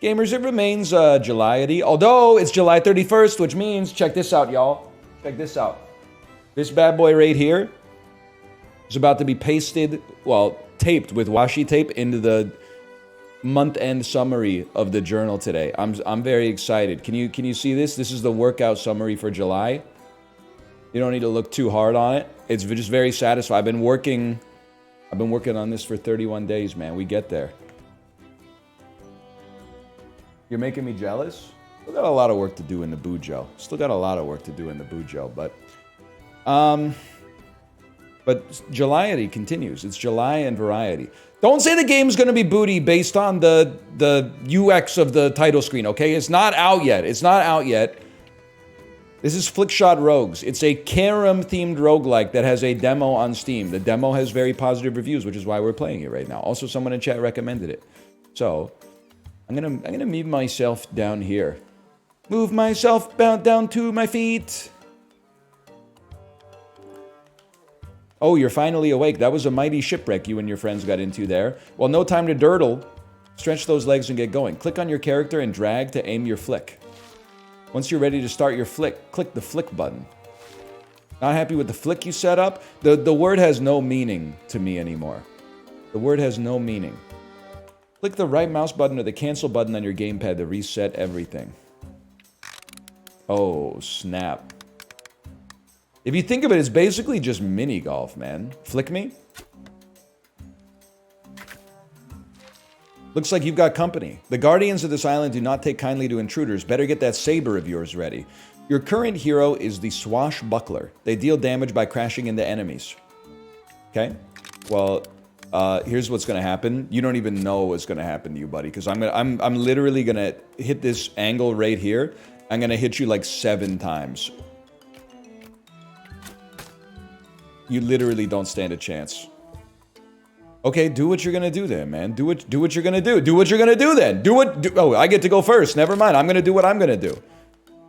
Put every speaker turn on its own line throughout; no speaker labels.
Gamers, it remains July-ity. Although it's July 31st, which means, check this out, y'all. Check this out. This bad boy right here is about to be pasted, well, taped with washi tape into the month-end summary of the journal today. I'm very excited. Can you see this? This is the workout summary for July. You don't need to look too hard on it. It's just very satisfying. I've been working on this for 31 days, man. We get there. You're making me jealous? Still got a lot of work to do in the Bujo. But July-ity continues. It's July and variety. Don't say the game's gonna be booty based on the UX of the title screen, okay? It's not out yet. This is Flickshot Rogues. It's a Karam-themed roguelike that has a demo on Steam. The demo has very positive reviews, which is why we're playing it right now. Also, someone in chat recommended it. So, I'm gonna move myself down here. Move myself down to my feet. Oh, you're finally awake. That was a mighty shipwreck you and your friends got into there. Well, no time to durdle. Stretch those legs and get going. Click on your character and drag to aim your flick. Once you're ready to start your flick, click the flick button. Not happy with the flick you set up? The word has no meaning to me anymore. The word has no meaning. Click the right mouse button or the cancel button on your gamepad to reset everything. Oh, snap. If you think of it, it's basically just mini golf, man. Flick me? Looks like you've got company. The guardians of this island do not take kindly to intruders. Better get that saber of yours ready. Your current hero is the Swashbuckler. They deal damage by crashing into enemies. Okay? Well, here's what's gonna happen. You don't even know what's gonna happen to you, buddy, because I'm literally gonna hit this angle right here. I'm gonna hit you like 7 times. You literally don't stand a chance. Okay, do what you're gonna do then, man. Do what you're gonna do. Do what you're gonna do then. Oh, I get to go first. Never mind. I'm gonna do what I'm gonna do.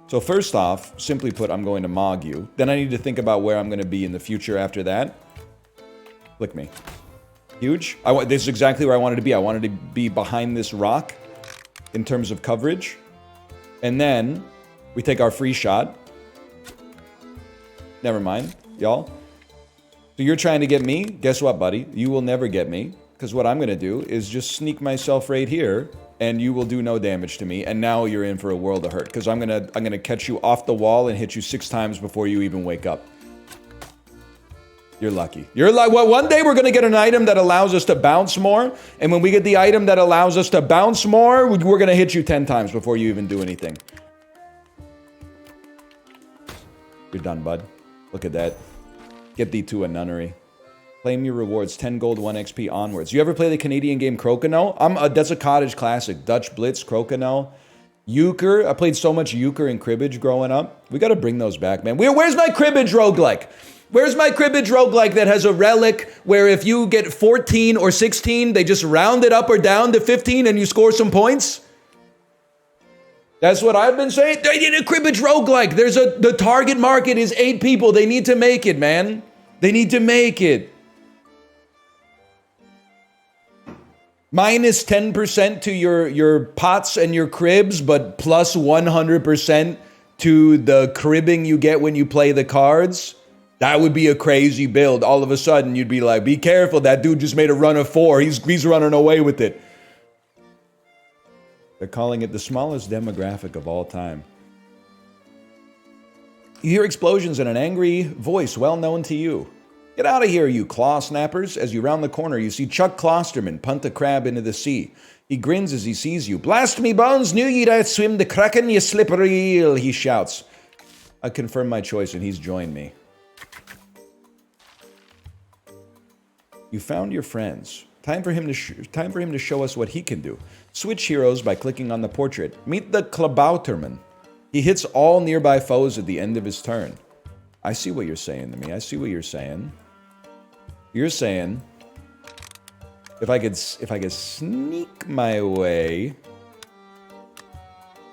So first off, simply put, I'm going to Mog you. Then I need to think about where I'm gonna be in the future after that. Flick me. Huge. This is exactly where I wanted to be. I wanted to be behind this rock in terms of coverage. And then we take our free shot. Never mind, y'all. So you're trying to get me? Guess what, buddy? You will never get me. Because what I'm going to do is just sneak myself right here, and you will do no damage to me. And now you're in for a world of hurt. Because I'm gonna catch you off the wall and hit you 6 times before you even wake up. You're lucky. You're like, well, one day we're going to get an item that allows us to bounce more. And when we get the item that allows us to bounce more, we're going to hit you 10 times before you even do anything. You're done, bud. Look at that. Get thee to a nunnery. Claim your rewards, 10 gold, 1 XP onwards. You ever play the Canadian game Crokinole? That's a cottage classic. Dutch Blitz, Crokinole. Euchre. I played so much Euchre and Cribbage growing up. We got to bring those back, man. Where's my Cribbage roguelike? Where's my Cribbage roguelike that has a relic where if you get 14 or 16, they just round it up or down to 15 and you score some points? That's what I've been saying. They need a Cribbage roguelike. The target market is 8 people. They need to make it, man. They need to make it. Minus 10% to your pots and your cribs, but plus 100% to the cribbing you get when you play the cards. That would be a crazy build. All of a sudden, you'd be like, be careful, that dude just made a run of 4. He's running away with it. They're calling it the smallest demographic of all time. You hear explosions and an angry voice well known to you. Get out of here, you claw snappers. As you round the corner, you see Chuck Klosterman punt a crab into the sea. He grins as he sees you. Blast me bones, knew you'd outswim the kraken, you slippery eel, he shouts. I confirm my choice and he's joined me. You found your friends. Time for him to show us what he can do. Switch heroes by clicking on the portrait. Meet the Klabauterman. He hits all nearby foes at the end of his turn. I see what you're saying to me. I see what you're saying. You're saying if I could sneak my way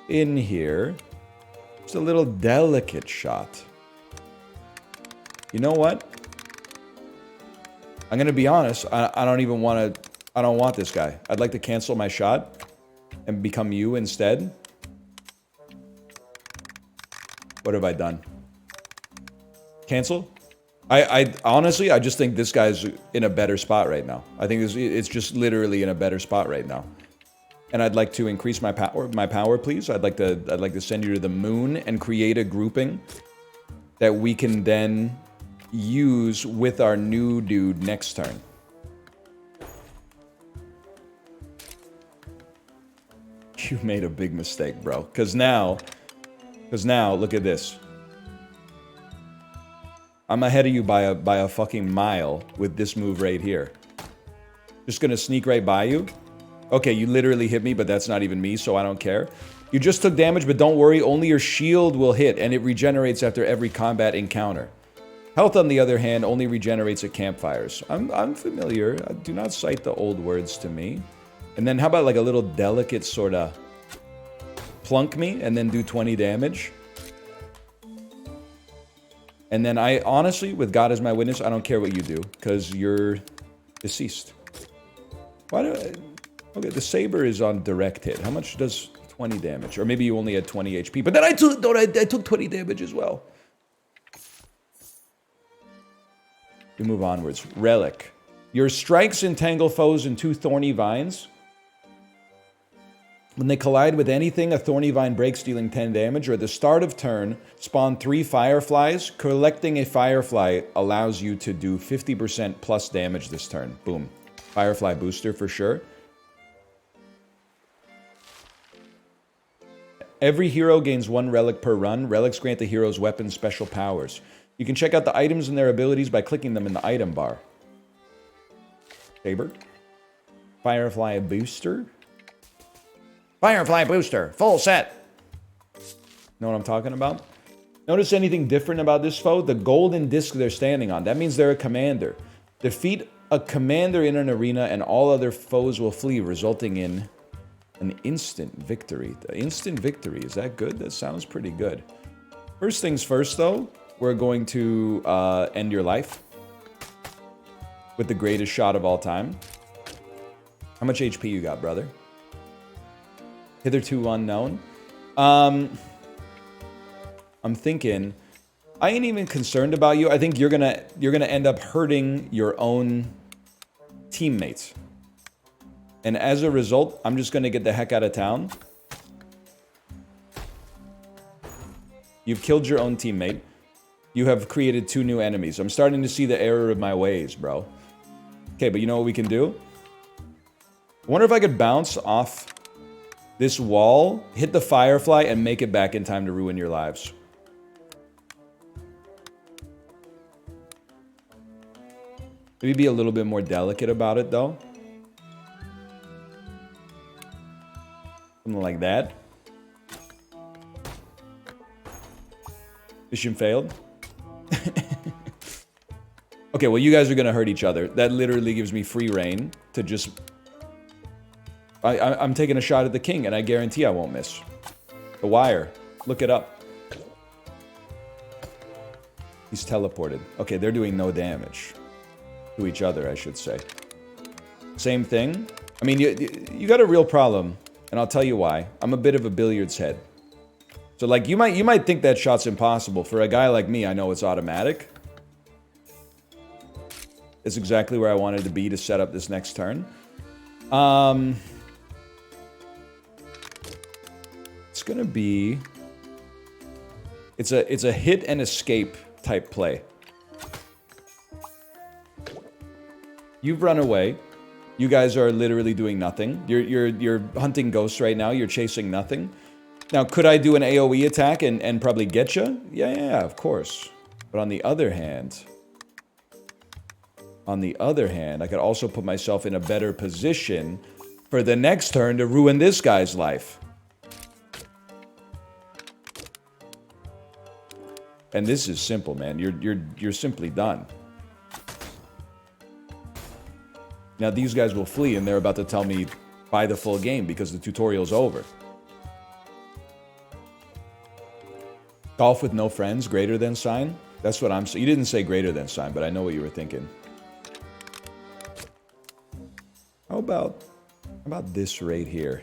in here, it's a little delicate shot. You know what? I'm gonna be honest. I don't want this guy. I'd like to cancel my shot. and become you instead. What have I done? Cancel? I honestly, I just think this guy's in a better spot right now. I think it's just literally in a better spot right now. And I'd like to increase my power, please. I'd like to send you to the moon and create a grouping that we can then use with our new dude next turn. You made a big mistake, bro. Because now, look at this. I'm ahead of you by a fucking mile with this move right here. Just gonna sneak right by you. Okay, you literally hit me, but that's not even me, so I don't care. You just took damage, but don't worry, only your shield will hit, and it regenerates after every combat encounter. Health, on the other hand, only regenerates at campfires. I'm familiar. Do not cite the old words to me. And then how about like a little delicate sort of plunk me, and then do 20 damage? And then I, honestly, with God as my witness, I don't care what you do, because you're deceased. Why do I... Okay, the saber is on direct hit. How much does 20 damage? Or maybe you only had 20 HP, but then I took 20 damage as well. We move onwards. Relic. Your strikes entangle foes in 2 thorny vines. When they collide with anything, a thorny vine breaks, dealing 10 damage. Or at the start of turn, spawn 3 fireflies. Collecting a firefly allows you to do 50% plus damage this turn. Boom. Firefly booster for sure. Every hero gains 1 relic per run. Relics grant the hero's weapons special powers. You can check out the items and their abilities by clicking them in the item bar. Saber. Firefly booster. Firefly booster, full set. Know what I'm talking about? Notice anything different about this foe? The golden disc they're standing on. That means they're a commander. Defeat a commander in an arena and all other foes will flee, resulting in an instant victory. The instant victory, is that good? That sounds pretty good. First things first, though, we're going to end your life with the greatest shot of all time. How much HP you got, brother? Hitherto unknown. I'm thinking, I ain't even concerned about you. I think you're gonna end up hurting your own teammates. And as a result, I'm just gonna get the heck out of town. You've killed your own teammate. You have created 2 new enemies. I'm starting to see the error of my ways, bro. Okay, but you know what we can do? I wonder if I could bounce off this wall, hit the firefly, and make it back in time to ruin your lives. Maybe be a little bit more delicate about it, though. Something like that. Mission failed. Okay, well, you guys are gonna hurt each other. That literally gives me free reign to just... I'm taking a shot at the king, and I guarantee I won't miss. The wire. Look it up. He's teleported. Okay, they're doing no damage. To each other, I should say. Same thing. I mean, you got a real problem, and I'll tell you why. I'm a bit of a billiards head. So, like, you might think that shot's impossible. For a guy like me, I know it's automatic. It's exactly where I wanted to be to set up this next turn. It's gonna be... It's a hit and escape type play. You've run away. You guys are literally doing nothing. You're hunting ghosts right now. You're chasing nothing. Now, could I do an AoE attack and probably get you? Yeah, of course. But on the other hand, I could also put myself in a better position for the next turn to ruin this guy's life. And this is simple, man. You're simply done. Now these guys will flee, and they're about to tell me buy the full game because the tutorial's over. Golf with no friends, greater than sign? That's what I'm saying. You didn't say greater than sign, but I know what you were thinking. How about this right here?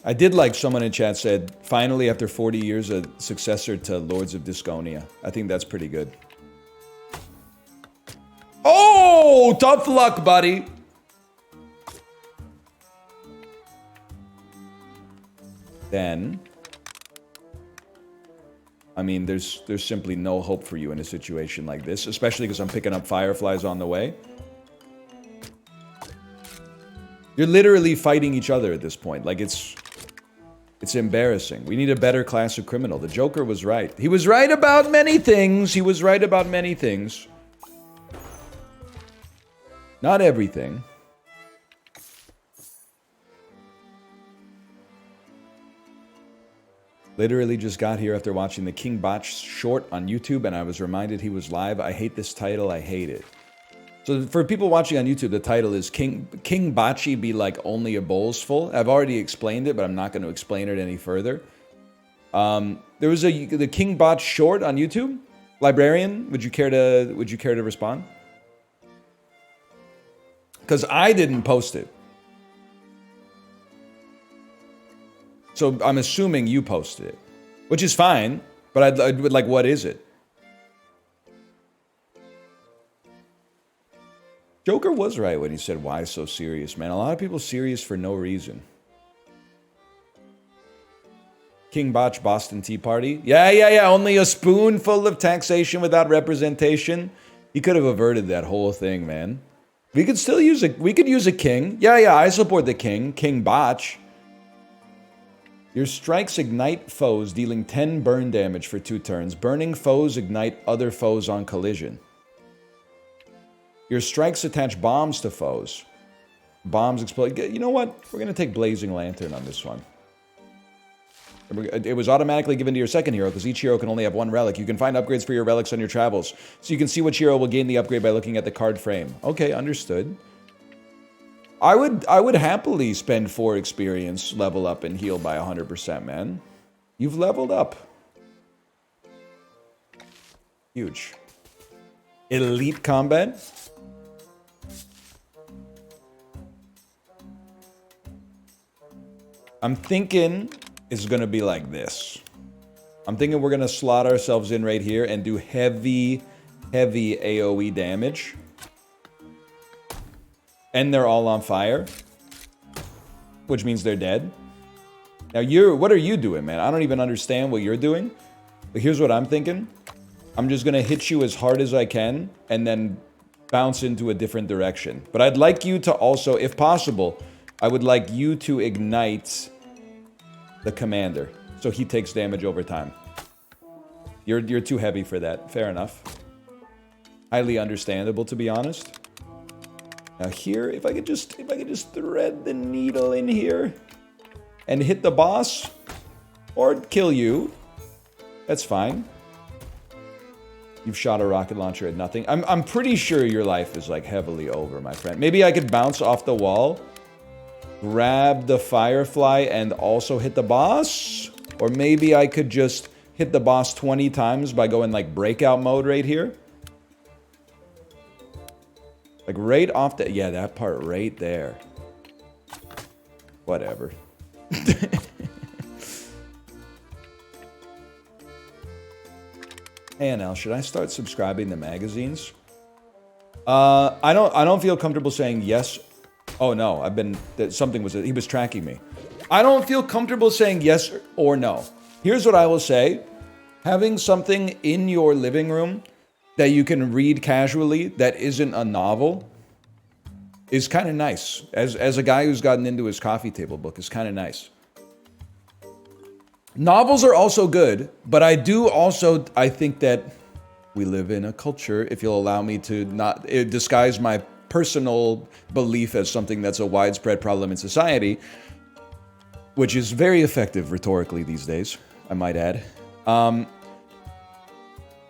I did like someone in chat said, finally after 40 years, a successor to Lords of Disconia. I think that's pretty good. Oh, tough luck, buddy. Then, I mean, there's simply no hope for you in a situation like this, especially because I'm picking up fireflies on the way. You're literally fighting each other at this point. Like, it's embarrassing. We need a better class of criminal. The Joker was right. He was right about many things. He was right about many things. Not everything. Literally just got here after watching the King Botch short on YouTube, and I was reminded he was live. I hate this title. I hate it. So for people watching on YouTube, the title is King Botchy Be Like Only a Bowl's Full. I've already explained it, but I'm not going to explain it any further. There was the King Botch short on YouTube. Librarian, would you care to respond? Because I didn't post it. So I'm assuming you posted it, which is fine, but I'd like, what is it? Joker was right when he said, why so serious, man? A lot of people serious for no reason. King Botch Boston Tea Party. Yeah. Only a spoonful of taxation without representation. He could have averted that whole thing, man. We could still use we could use a king. Yeah, I support the king. King Botch. Your strikes ignite foes, dealing 10 burn damage for 2 turns. Burning foes ignite other foes on collision. Your strikes attach bombs to foes. Bombs explode. You know what? We're going to take Blazing Lantern on this one. It was automatically given to your second hero because each hero can only have 1 relic. You can find upgrades for your relics on your travels. So you can see which hero will gain the upgrade by looking at the card frame. Okay, understood. I would happily spend 4 experience, level up, and heal by 100%, man. You've leveled up. Huge. Elite combat. I'm thinking it's going to be like this. I'm thinking we're going to slot ourselves in right here and do heavy AoE damage. And they're all on fire. Which means they're dead. Now what are you doing, man? I don't even understand what you're doing. But here's what I'm thinking. I'm just going to hit you as hard as I can and then bounce into a different direction. But I'd like you to also, if possible, I would like you to ignite the commander, so he takes damage over time. You're too heavy for that. Fair enough. Highly understandable, to be honest. Now here, if I could just thread the needle in here and hit the boss or kill you, that's fine. You've shot a rocket launcher at nothing. I'm pretty sure your life is like heavily over, my friend. Maybe I could bounce off the wall, grab the firefly, and also hit the boss? Or maybe I could just hit the boss 20 times by going like breakout mode right here. Like right off the... Yeah, that part right there. Whatever. Hey, Anel, should I start subscribing to magazines? I don't feel comfortable saying yes. Oh no, he was tracking me. I don't feel comfortable saying yes or no. Here's what I will say. Having something in your living room that you can read casually that isn't a novel is kind of nice. As a guy who's gotten into his coffee table book, is kind of nice. Novels are also good, but I think that we live in a culture, if you'll allow me to not disguise my personal belief as something that's a widespread problem in society, which is very effective rhetorically these days, I might add.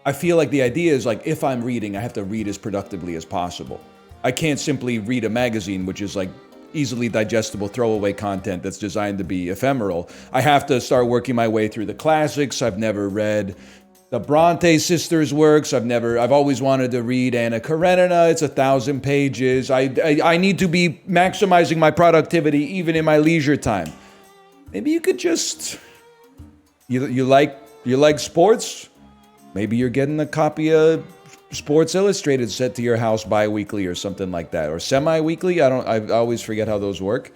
I feel like the idea is like, if I'm reading, I have to read as productively as possible. I can't simply read a magazine, which is like easily digestible throwaway content that's designed to be ephemeral. I have to start working my way through the classics. I've never read the Bronte sisters' works. I've always wanted to read Anna Karenina. It's 1,000 pages. I need to be maximizing my productivity even in my leisure time. Maybe you could just... You like sports? Maybe you're getting a copy of Sports Illustrated sent to your house bi-weekly or something like that. Or semi-weekly. I always forget how those work.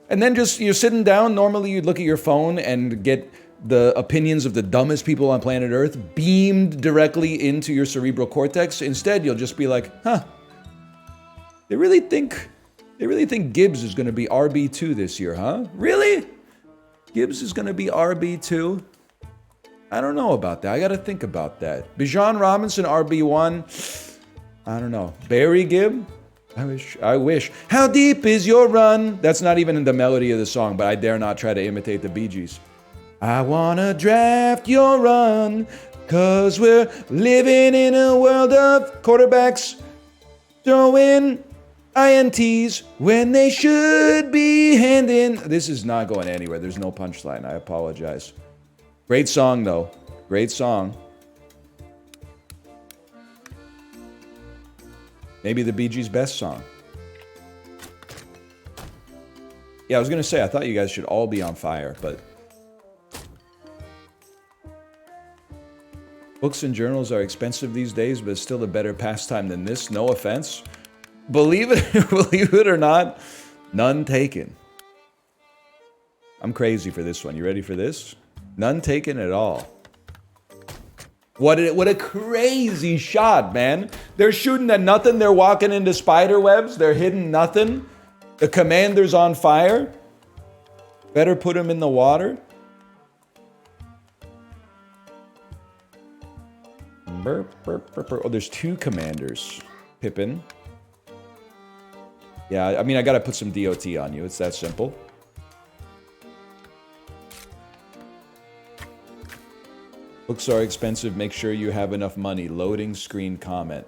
And then just, you're sitting down. Normally you'd look at your phone and get the opinions of the dumbest people on planet Earth beamed directly into your cerebral cortex. Instead, you'll just be like, huh. They really think Gibbs is going to be RB2 this year, huh? Really? Gibbs is going to be RB2? I don't know about that. I got to think about that. Bijan Robinson, RB1. I don't know. Barry Gibb? I wish. How deep is your run? That's not even in the melody of the song, but I dare not try to imitate the Bee Gees. I want to draft your run, 'cause we're living in a world of quarterbacks throwing INTs when they should be handing. This is not going anywhere. There's no punchline. I apologize. Great song, though. Great song. Maybe the Bee Gees' best song. Yeah, I was going to say, I thought you guys should all be on fire, but... Books and journals are expensive these days, but it's still a better pastime than this. No offense. Believe it or not, none taken. I'm crazy for this one. You ready for this? None taken at all. What a crazy shot, man. They're shooting at nothing. They're walking into spider webs. They're hitting nothing. The commander's on fire. Better put him in the water. Burp, burp, burp, burp. Oh, there's two commanders. Pippin. Yeah, I mean, I gotta put some DOT on you. It's that simple. Books are expensive. Make sure you have enough money. Loading screen comment.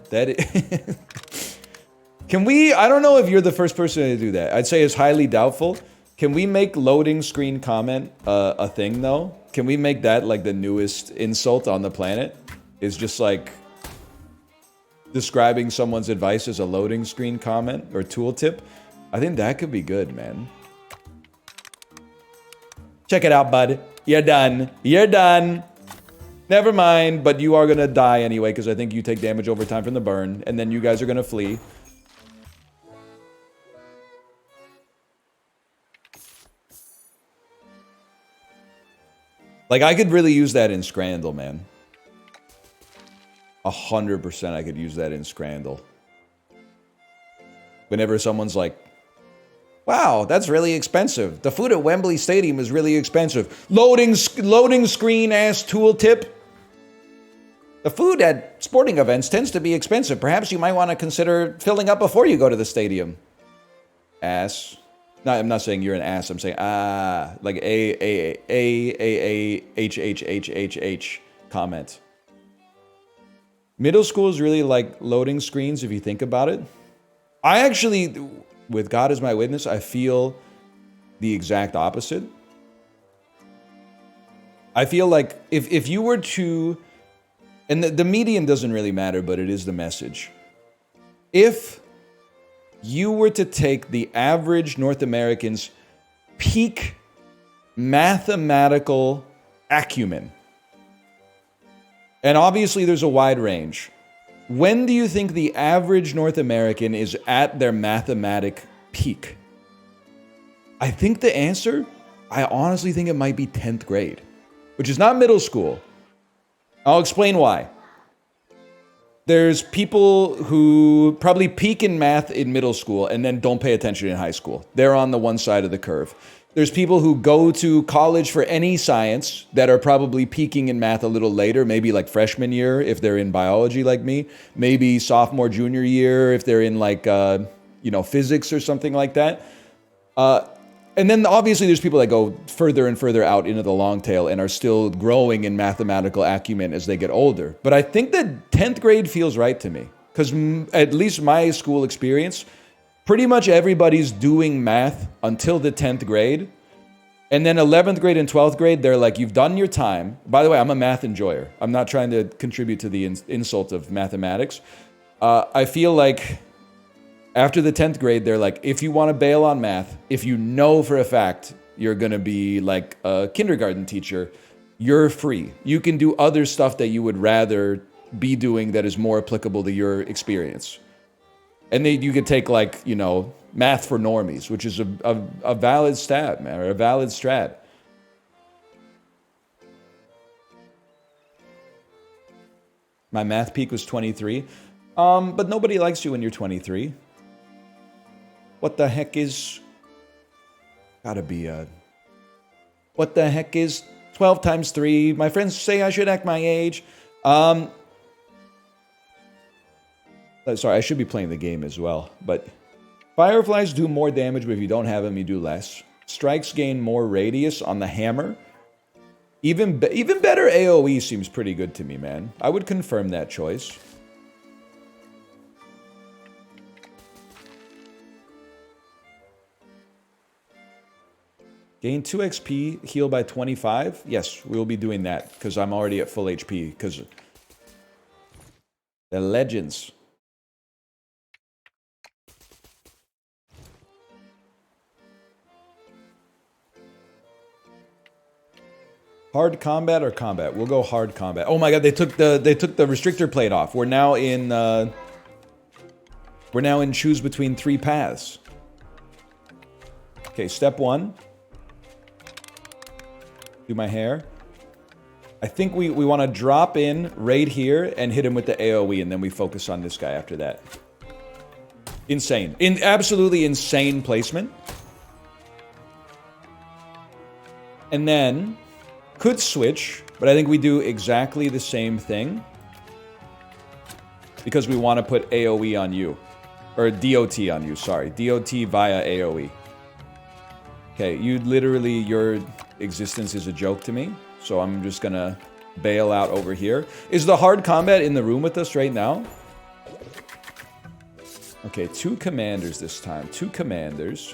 Can we... I don't know if you're the first person to do that. I'd say it's highly doubtful. Can we make loading screen comment a thing, though? Can we make that, like, the newest insult on the planet? It's just, like... describing someone's advice as a loading screen comment or tooltip. I think that could be good, man. Check it out, bud. You're done. You're done. Never mind, but you are gonna die anyway, because I think you take damage over time from the burn, and then you guys are gonna flee. Like, I could really use that in Scrandle, man. 100% I could use that in Scrandle. Whenever someone's like, wow, that's really expensive. The food at Wembley Stadium is really expensive. Loading screen ass tooltip. The food at sporting events tends to be expensive. Perhaps you might want to consider filling up before you go to the stadium. Ass. No, I'm not saying you're an ass. I'm saying, like H comment. Middle school is really like loading screens if you think about it. I actually, with God as my witness, I feel the exact opposite. I feel like if you were to, and the median doesn't really matter, but it is the message. If you were to take the average North American's peak mathematical acumen, and obviously there's a wide range. When do you think the average North American is at their mathematic peak? I think the answer, I honestly think it might be 10th grade, which is not middle school. I'll explain why. There's people who probably peak in math in middle school and then don't pay attention in high school. They're on the one side of the curve. There's people who go to college for any science that are probably peaking in math a little later, maybe like freshman year if they're in biology like me, maybe sophomore, junior year if they're in like, physics or something like that. And then obviously there's people that go further and further out into the long tail and are still growing in mathematical acumen as they get older. But I think that 10th grade feels right to me because at least my school experience, pretty much everybody's doing math until the 10th grade. And then 11th grade and 12th grade, they're like, you've done your time. By the way, I'm a math enjoyer. I'm not trying to contribute to the insult of mathematics. I feel like after the 10th grade, they're like, if you want to bail on math, if you know for a fact you're going to be like a kindergarten teacher, you're free. You can do other stuff that you would rather be doing that is more applicable to your experience. And then you could take, like, you know, math for normies, which is a valid stat, man, or a valid strat. My math peak was 23. But nobody likes you when you're 23. What the heck is... Gotta be a... What the heck is 12 times 3? My friends say I should act my age. Sorry, I should be playing the game as well. But fireflies do more damage, but if you don't have them, you do less. Strikes gain more radius on the hammer. Even better AoE seems pretty good to me, man. I would confirm that choice. Gain 2 XP, heal by 25? Yes, we'll be doing that, because I'm already at full HP, because... The legends. Hard combat or combat? We'll go hard combat. Oh my god, they took the restrictor plate off. We're now in choose between 3 paths. Okay, step 1. Do my hair. I think we want to drop in right here and hit him with the AoE, and then we focus on this guy after that. Insane. Absolutely insane placement. And then could switch, but I think we do exactly the same thing because we want to put AoE on you. Or DOT on you, sorry. DOT via AoE. Okay, your existence is a joke to me, so I'm just gonna bail out over here. Is the hard combat in the room with us right now? Okay, 2 commanders this time. 2 commanders.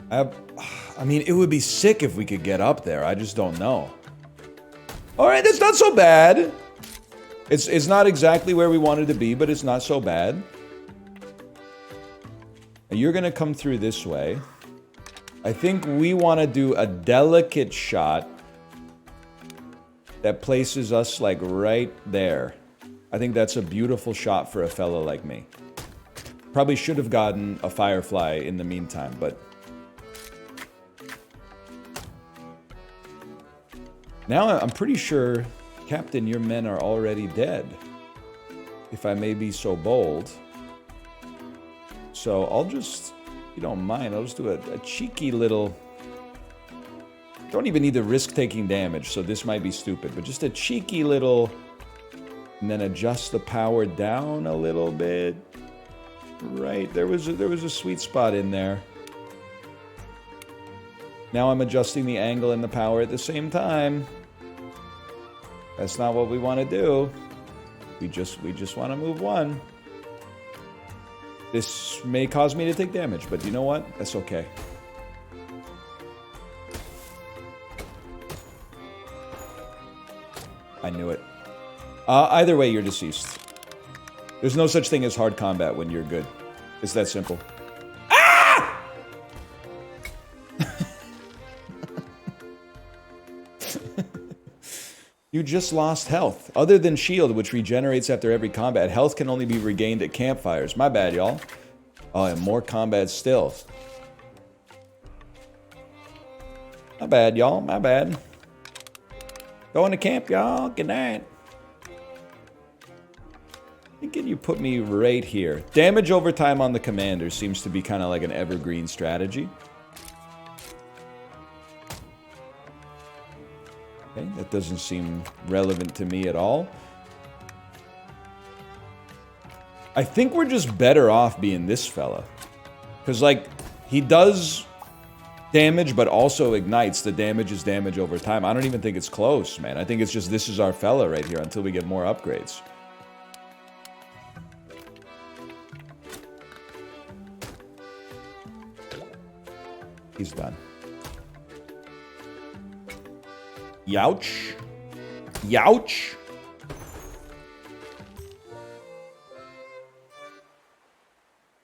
I mean, it would be sick if we could get up there. I just don't know. Alright, that's not so bad. It's not exactly where we wanted to be, but it's not so bad. You're gonna come through this way. I think we want to do a delicate shot that places us, like, right there. I think that's a beautiful shot for a fella like me. Probably should have gotten a firefly in the meantime, but... Now I'm pretty sure, Captain, your men are already dead. If I may be so bold. So I'll just, if you don't mind, I'll just do a cheeky little... Don't even need to risk taking damage, so this might be stupid, but just a cheeky little... And then adjust the power down a little bit. Right, there was a sweet spot in there. Now I'm adjusting the angle and the power at the same time. That's not what we want to do. We just want to move 1. This may cause me to take damage, but you know what? That's okay. I knew it. Either way, you're deceased. There's no such thing as hard combat when you're good. It's that simple. Ah! You just lost health. Other than shield, which regenerates after every combat, health can only be regained at campfires. My bad, y'all. Oh, and more combat still. My bad, y'all. My bad. Going to camp, y'all. Good night. Can you put me right here? Damage over time on the commander seems to be kind of like an evergreen strategy. Okay, that doesn't seem relevant to me at all. I think we're just better off being this fella. Because, like, he does damage, but also ignites. The damage is damage over time. I don't even think it's close, man. I think it's just this is our fella right here until we get more upgrades. He's done. Youch. Youch.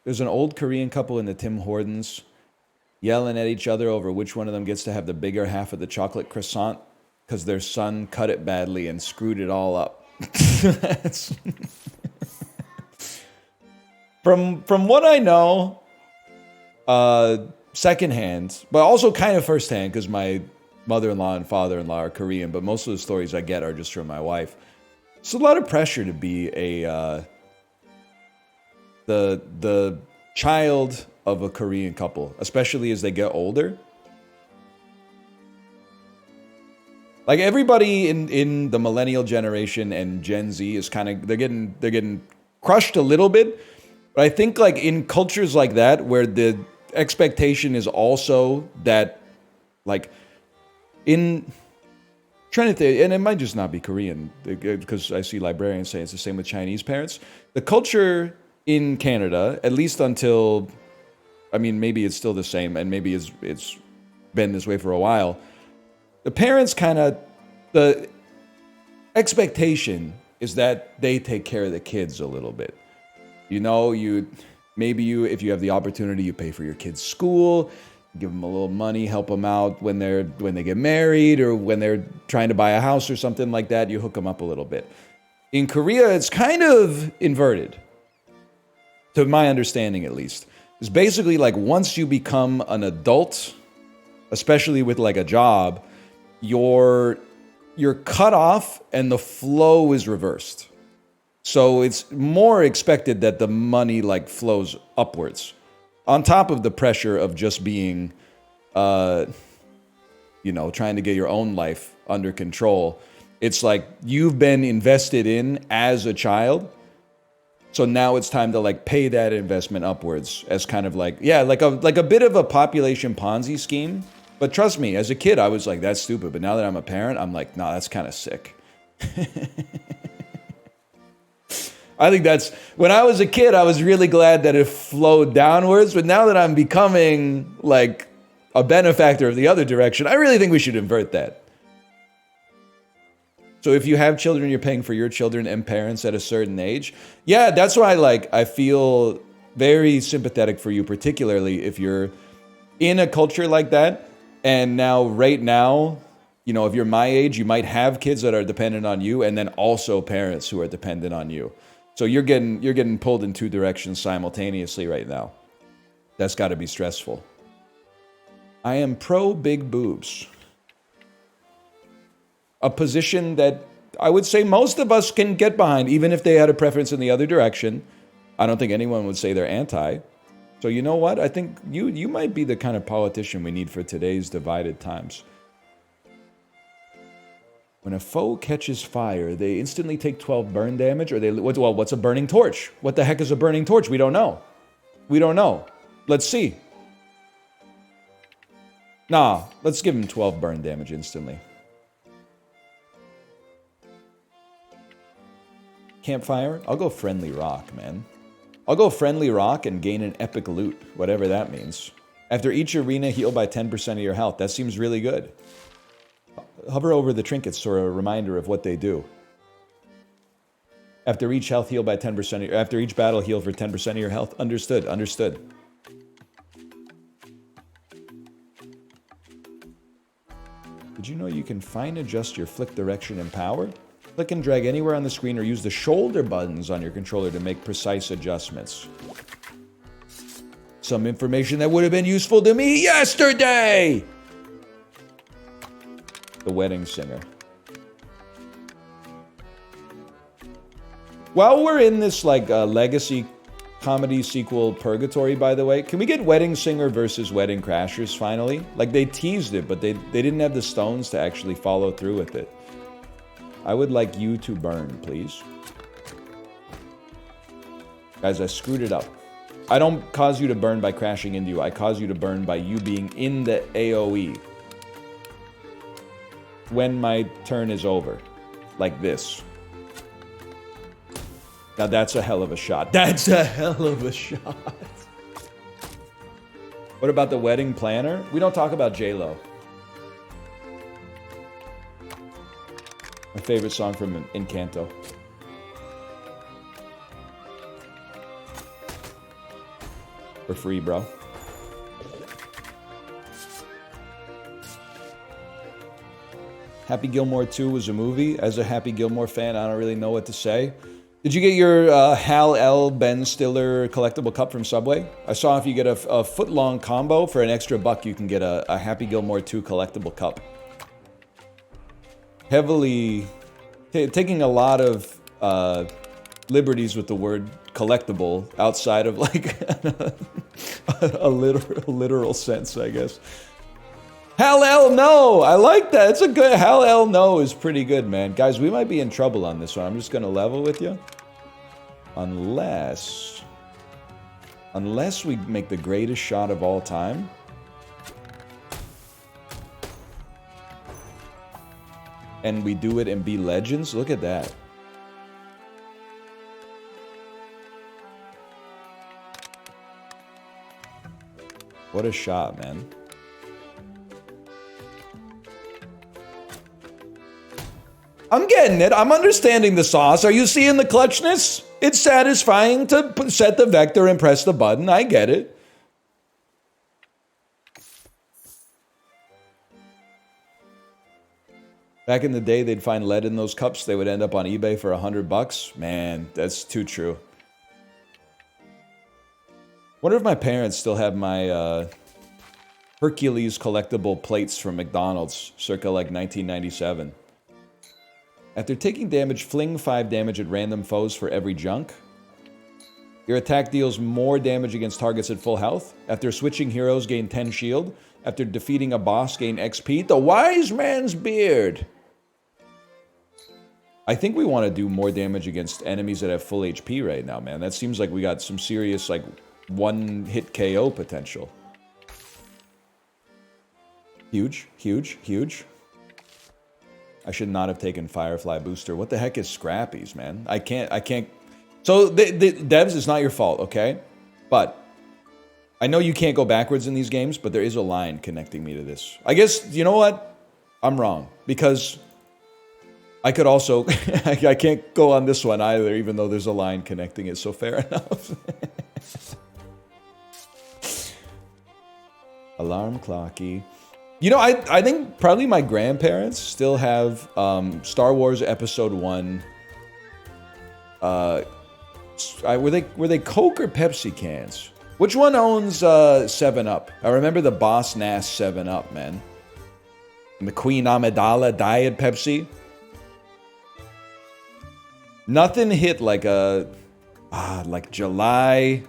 There's an old Korean couple in the Tim Hortons yelling at each other over which one of them gets to have the bigger half of the chocolate croissant because their son cut it badly and screwed it all up. From what I know, secondhand, but also kind of firsthand, because my mother-in-law and father-in-law are Korean, but most of the stories I get are just from my wife. It's a lot of pressure to be a the child of a Korean couple, especially as they get older. Like everybody in the millennial generation and Gen Z is kind of they're getting crushed a little bit. But I think like in cultures like that where the expectation is also that like in trying to think, and it might just not be Korean because I see librarians saying it's the same with Chinese parents. The culture in Canada, at least until, I mean, maybe it's still the same and maybe it's been this way for a while. The parents kind of, the expectation is that they take care of the kids a little bit. You know, if you have the opportunity, you pay for your kids' school, give them a little money, help them out when they get married or when they're trying to buy a house or something like that. You hook them up a little bit. In Korea, it's kind of inverted, to my understanding at least. It's basically like once you become an adult, especially with like a job, you're cut off and the flow is reversed. So it's more expected that the money like flows upwards, on top of the pressure of just being, trying to get your own life under control. It's like you've been invested in as a child, so now it's time to like pay that investment upwards as kind of like a bit of a population Ponzi scheme. But trust me, as a kid, I was like, that's stupid. But now that I'm a parent, I'm like, nah, that's kind of sick. I think when I was a kid, I was really glad that it flowed downwards. But now that I'm becoming like a benefactor of the other direction, I really think we should invert that. So if you have children, you're paying for your children and parents at a certain age. Yeah, that's why I feel very sympathetic for you, particularly if you're in a culture like that. And right now, if you're my age, you might have kids that are dependent on you and then also parents who are dependent on you. So you're getting pulled in two directions simultaneously right now. That's got to be stressful. I am pro big boobs. A position that I would say most of us can get behind, even if they had a preference in the other direction. I don't think anyone would say they're anti. So you know what? I think you might be the kind of politician we need for today's divided times. When a foe catches fire, they instantly take 12 burn damage, or what's a burning torch? What the heck is a burning torch? We don't know. Let's see. Nah, let's give him 12 burn damage instantly. Campfire? I'll go friendly rock, man. I'll go friendly rock and gain an epic loot, whatever that means. After each arena, heal by 10% of your health. That seems really good. Hover over the trinkets for a reminder of what they do. After each health, heal by 10%. After each battle, heal for 10% of your health. Understood. Did you know you can fine adjust your flick direction and power? Click and drag anywhere on the screen or use the shoulder buttons on your controller to make precise adjustments. Some information that would have been useful to me yesterday! The Wedding Singer. While we're in this legacy comedy sequel purgatory, by the way, can we get Wedding Singer versus Wedding Crashers finally? They teased it, but they didn't have the stones to actually follow through with it. I would like you to burn, please. Guys, I screwed it up. I don't cause you to burn by crashing into you. I cause you to burn by you being in the AoE. When my turn is over. Like this. Now that's a hell of a shot. That's a hell of a shot. What about the wedding planner? We don't talk about J-Lo. My favorite song from Encanto. For free, bro. Happy Gilmore 2 was a movie. As a Happy Gilmore fan, I don't really know what to say. Did you get your Hal L. Ben Stiller collectible cup from Subway? I saw if you get a foot-long combo for an extra $1, you can get a Happy Gilmore 2 collectible cup. Heavily taking a lot of liberties with the word collectible outside of like a literal sense, I guess. Hal L. No! I like that. It's a good... Hal L. No is pretty good, man. Guys, we might be in trouble on this one. I'm just going to level with you. Unless we make the greatest shot of all time. And we do it and be legends. Look at that. What a shot, man. I'm getting it. I'm understanding the sauce. Are you seeing the clutchness? It's satisfying to set the vector and press the button. I get it. Back in the day, they'd find lead in those cups. They would end up on eBay for $100. Man, that's too true. Wonder if my parents still have my Hercules collectible plates from McDonald's, circa like 1997. After taking damage, fling 5 damage at random foes for every junk. Your attack deals more damage against targets at full health. After switching heroes, gain 10 shield. After defeating a boss, gain XP. The wise man's beard! I think we want to do more damage against enemies that have full HP right now, man. That seems like we got some serious, like, one-hit KO potential. Huge, huge, huge. I should not have taken Firefly Booster. What the heck is Scrappies, man? I can't... So, devs, it's not your fault, okay? But, I know you can't go backwards in these games, but there is a line connecting me to this. I guess, you know what? I'm wrong. Because I could also... I can't go on this one either, even though there's a line connecting it, so fair enough. Alarm clocky. You know, I think probably my grandparents still have Star Wars Episode 1. Were they Coke or Pepsi cans? Which one owns 7-Up? I remember the Boss Nass 7-Up, man. And the Queen Amidala Diet Pepsi. Nothing hit like like July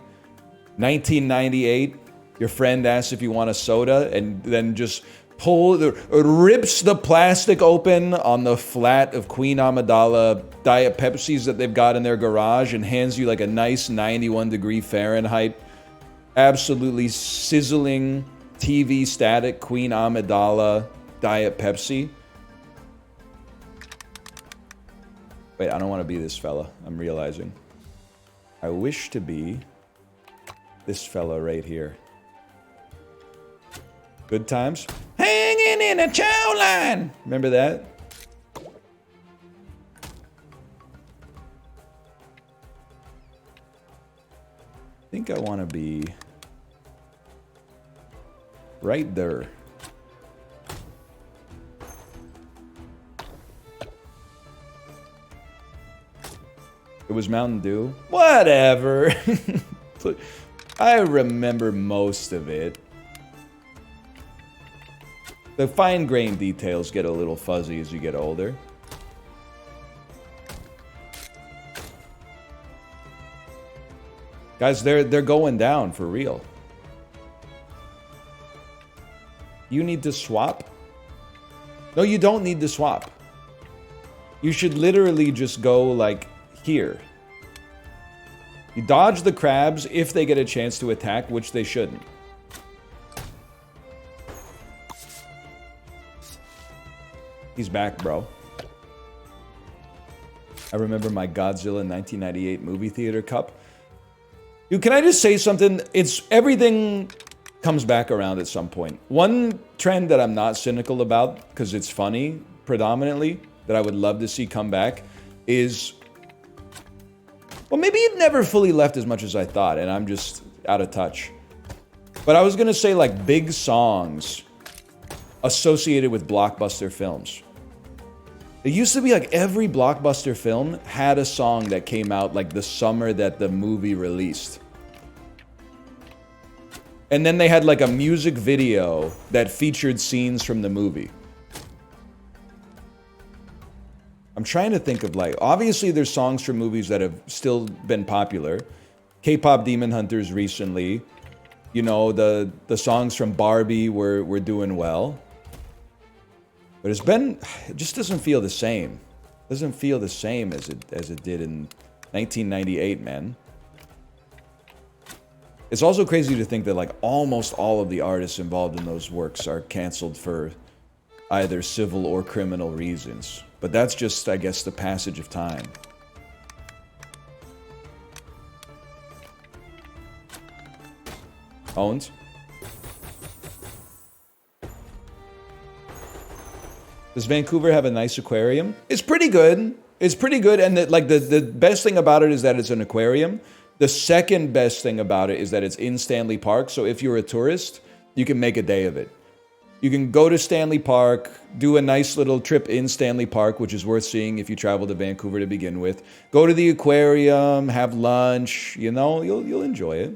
1998. Your friend asks if you want a soda, and then just rips the plastic open on the flat of Queen Amidala Diet Pepsis that they've got in their garage and hands you like a nice 91-degree Fahrenheit, absolutely sizzling TV static Queen Amidala Diet Pepsi. Wait, I don't want to be this fella. I'm realizing. I wish to be this fella right here. Good times. Hanging in a chow line. Remember that? I think I want to be right there. It was Mountain Dew. Whatever. I remember most of it. The fine-grained details get a little fuzzy as you get older. Guys, they're going down for real. You need to swap? No, you don't need to swap. You should literally just go, like, here. You dodge the crabs if they get a chance to attack, which they shouldn't. He's back, bro. I remember my Godzilla 1998 movie theater cup. Dude, can I just say something? Everything comes back around at some point. One trend that I'm not cynical about, because it's funny, predominantly, that I would love to see come back, is... Well, maybe it never fully left as much as I thought, and I'm just out of touch. But I was gonna say like big songs associated with blockbuster films. It used to be like every blockbuster film had a song that came out like the summer that the movie released. And then they had like a music video that featured scenes from the movie. I'm trying to think of like, obviously there's songs from movies that have still been popular. K-pop Demon Hunters recently. You know, the songs from Barbie were doing well. But it just doesn't feel the same. It doesn't feel the same as it did in 1998, man. It's also crazy to think that like almost all of the artists involved in those works are canceled for either civil or criminal reasons. But that's just, I guess, the passage of time. Owned? Does Vancouver have a nice aquarium? It's pretty good. It's pretty good, and the best thing about it is that it's an aquarium. The second best thing about it is that it's in Stanley Park, so if you're a tourist, you can make a day of it. You can go to Stanley Park, do a nice little trip in Stanley Park, which is worth seeing if you travel to Vancouver to begin with. Go to the aquarium, have lunch, you know, you'll enjoy it.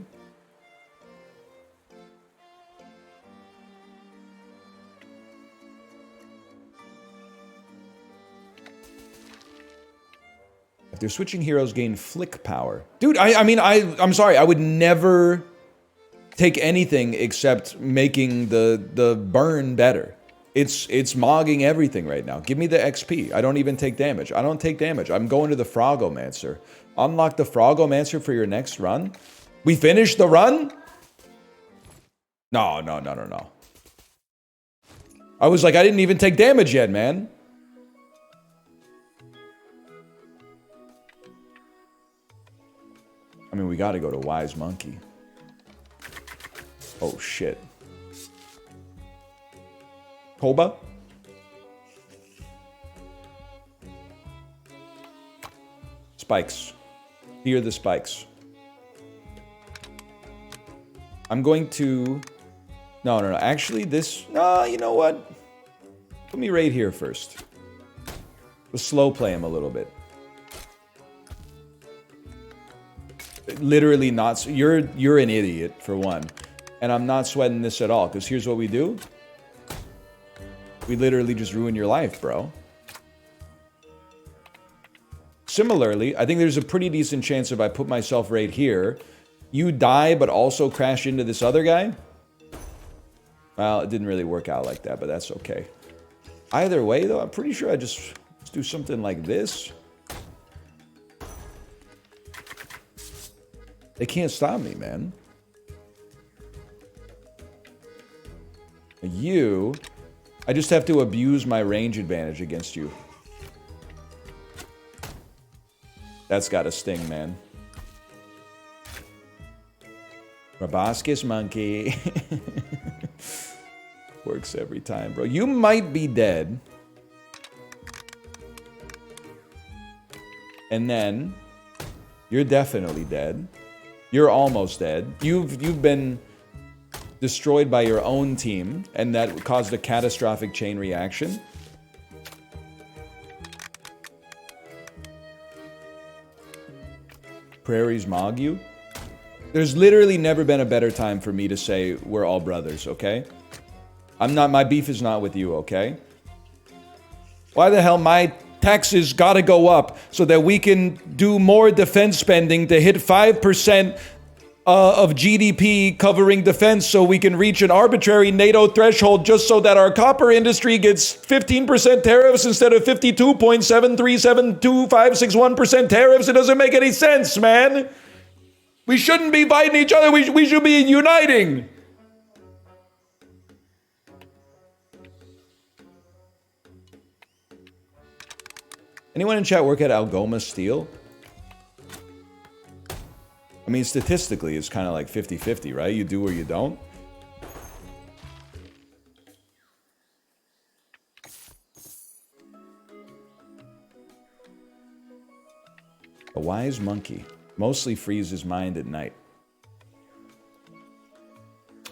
If they're switching heroes, gain flick power. Dude, I'm sorry, I would never take anything except making the burn better. It's mogging everything right now. Give me the XP. I don't even take damage. I don't take damage. I'm going to the Froggomancer. Unlock the Froggomancer for your next run. We finished the run? No. I was like, I didn't even take damage yet, man. I mean, we gotta go to Wise Monkey. Oh, shit. Koba? Spikes. Here are the spikes. I'm going to... No. Actually, this... No, you know what? Put me right here first. We'll slow play him a little bit. Literally not... You're an idiot, for one. And I'm not sweating this at all, because here's what we do. We literally just ruin your life, bro. Similarly, I think there's a pretty decent chance if I put myself right here, you die but also crash into this other guy. Well, it didn't really work out like that, but that's okay. Either way, though, I'm pretty sure I just do something like this. They can't stop me, man. You... I just have to abuse my range advantage against you. That's gotta sting, man. Proboscis monkey. Works every time, bro. You might be dead. And then... You're definitely dead. You're almost dead. You've been... destroyed by your own team, and that caused a catastrophic chain reaction. Prairies mog you? There's literally never been a better time for me to say we're all brothers, okay? My beef is not with you, okay? Why the hell my taxes gotta go up so that we can do more defense spending to hit 5% of GDP covering defense so we can reach an arbitrary NATO threshold just so that our copper industry gets 15% tariffs instead of 52.737256% tariffs? It doesn't make any sense, man. We shouldn't be fighting each other. We should be uniting. Anyone in chat work at Algoma Steel? I mean, statistically, it's kind of like 50-50, right? You do or you don't. A wise monkey mostly frees his mind at night.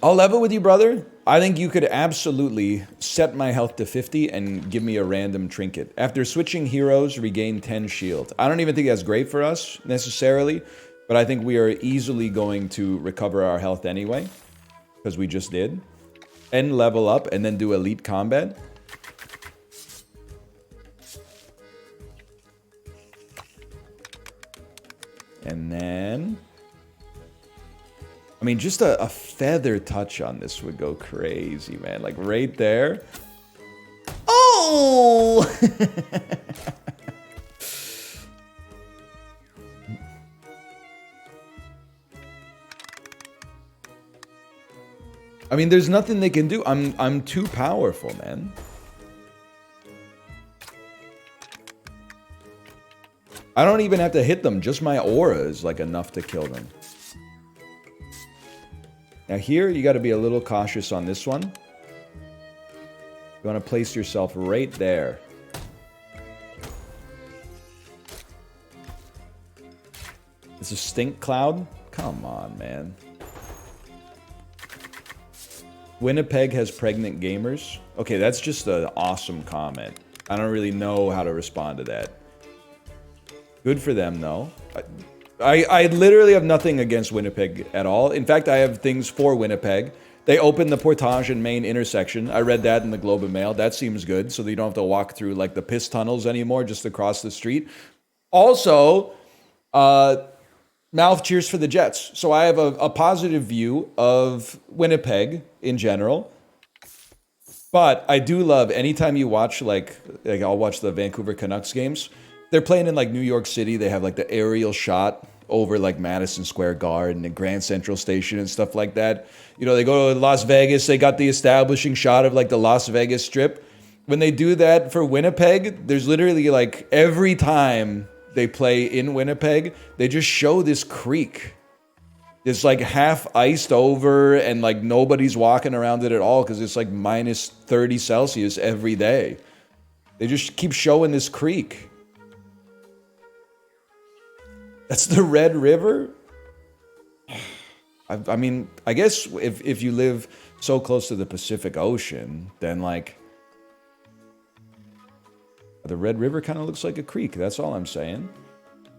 I'll level with you, brother. I think you could absolutely set my health to 50 and give me a random trinket. After switching heroes, regain 10 shield. I don't even think that's great for us, necessarily. But I think we are easily going to recover our health anyway. Because we just did. And level up and then do elite combat. And then... I mean, just a feather touch on this would go crazy, man. Like, right there. Oh! I mean, there's nothing they can do. I'm too powerful, man. I don't even have to hit them. Just my aura is, like, enough to kill them. Now here, you got to be a little cautious on this one. You want to place yourself right there. It's a stink cloud? Come on, man. Winnipeg has pregnant gamers. Okay, that's just an awesome comment. I don't really know how to respond to that. Good for them, though. I literally have nothing against Winnipeg at all. In fact, I have things for Winnipeg. They opened the Portage and Main intersection. I read that in the Globe and Mail. That seems good, so that you don't have to walk through like the piss tunnels anymore, just across the street. Also, mouth cheers for the Jets. So I have a positive view of Winnipeg in general. But I do love anytime you watch like I'll watch the Vancouver Canucks games. They're playing in like New York City. They have like the aerial shot over like Madison Square Garden and Grand Central Station and stuff like that. You know, they go to Las Vegas. They got the establishing shot of like the Las Vegas Strip. When they do that for Winnipeg, there's literally like every time they play in Winnipeg, they just show this creek. It's like half iced over and like nobody's walking around it at all because it's like minus 30 Celsius every day. They just keep showing this creek. That's the Red River? I mean, I guess if you live so close to the Pacific Ocean, then like the Red River kind of looks like a creek. That's all I'm saying.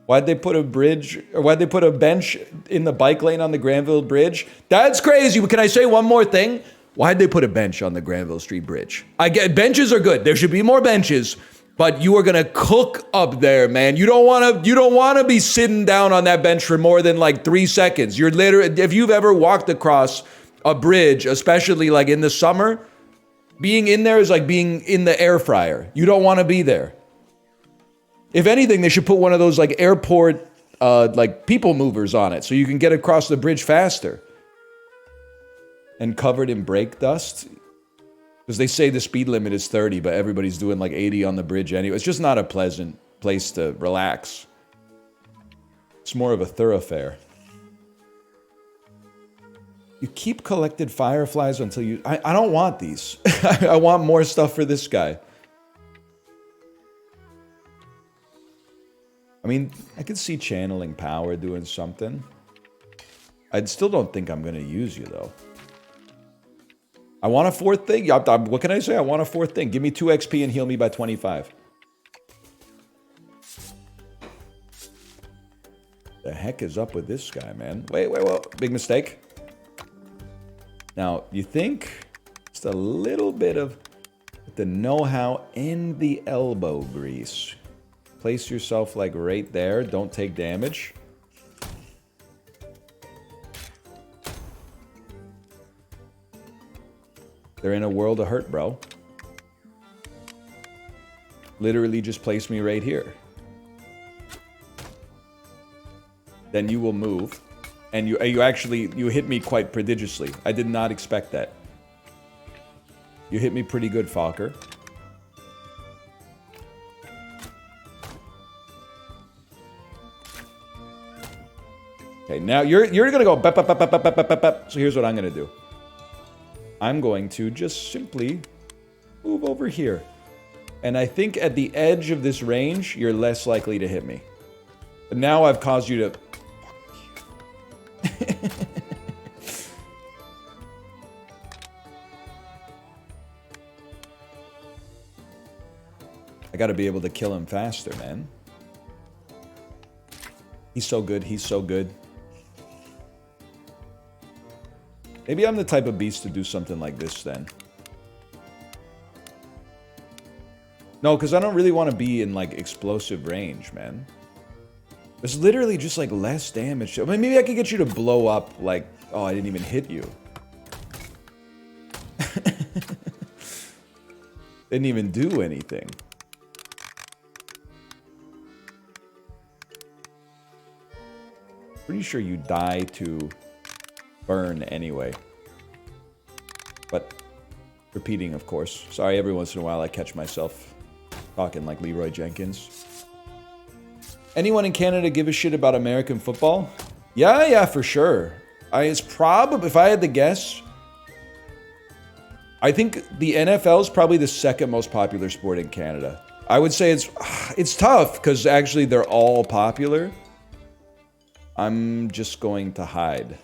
Why'd they put a bridge, or why'd they put a bench in the bike lane on the Granville Bridge? That's crazy. Can I say one more thing? Why'd they put a bench on the Granville Street Bridge? I get benches are good. There should be more benches. But you are gonna cook up there, man. You don't wanna be sitting down on that bench for more than like 3 seconds. You're literally, if you've ever walked across a bridge, especially like in the summer, being in there is like being in the air fryer. You don't want to be there. If anything, they should put one of those like airport like people movers on it so you can get across the bridge faster. And covered in brake dust. Because they say the speed limit is 30, but everybody's doing like 80 on the bridge anyway. It's just not a pleasant place to relax. It's more of a thoroughfare. You keep collected fireflies until you... I don't want these. I want more stuff for this guy. I mean, I could see channeling power doing something. I still don't think I'm going to use you, though. I want a fourth thing. What can I say? I want a fourth thing. Give me 2 XP and heal me by 25. The heck is up with this guy, man? Wait. Big mistake. Now, you think just a little bit of the know-how and the elbow grease. Place yourself like right there. Don't take damage. They're in a world of hurt, bro. Literally just place me right here. Then you will move. And you hit me quite prodigiously. I did not expect that. You hit me pretty good, Falker. Okay, now you're gonna go bap, bap, bap, bap, bap, bap, bap. So here's what I'm gonna do. I'm going to just simply move over here. And I think at the edge of this range, you're less likely to hit me. But now I've caused you to... I gotta be able to kill him faster, man. He's so good. He's so good. Maybe I'm the type of beast to do something like this then. No, because I don't really want to be in, like, explosive range, man. There's literally just, like, less damage. I mean, maybe I could get you to blow up, like... Oh, I didn't even hit you. Didn't even do anything. Pretty sure you die to burn anyway. But repeating, of course. Sorry, every once in a while I catch myself talking like Leroy Jenkins. Anyone in Canada give a shit about American football? Yeah, for sure. It's probably, if I had to guess, I think the NFL is probably the second most popular sport in Canada. I would say it's tough because actually they're all popular. I'm just going to hide.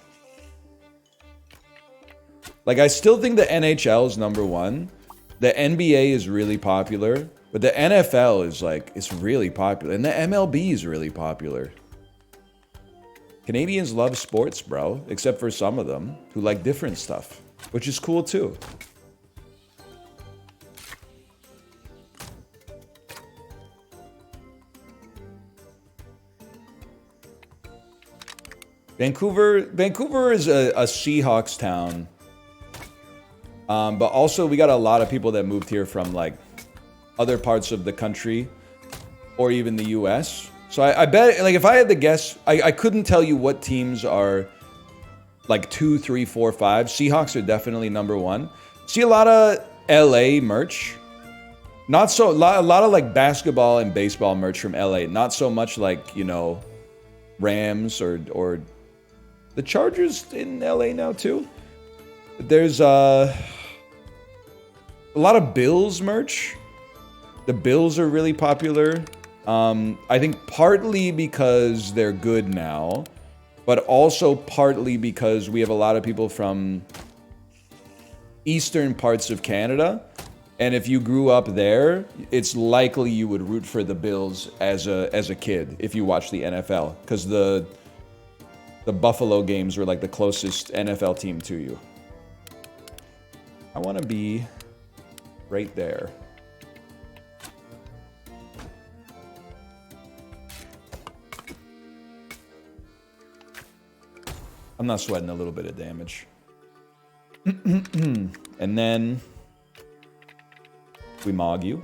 Like, I still think the NHL is #1. The NBA is really popular. But the NFL is, like, it's really popular. And the MLB is really popular. Canadians love sports, bro. Except for some of them who like different stuff. Which is cool, too. Vancouver is a Seahawks town. But also, we got a lot of people that moved here from, like, other parts of the country or even the US. So I bet, like, if I had to guess, I couldn't tell you what teams are like 2, 3, 4, 5. Seahawks are definitely #1. See a lot of LA merch. Not so, a lot of like basketball and baseball merch from LA. Not so much like, you know, Rams or the Chargers in LA now too. There's a lot of Bills merch. The Bills are really popular. I think partly because they're good now, but also partly because we have a lot of people from eastern parts of Canada. And if you grew up there, it's likely you would root for the Bills as a kid if you watched the NFL, because the Buffalo games were like the closest NFL team to you. I want to be right there. I'm not sweating a little bit of damage. And then we mog you.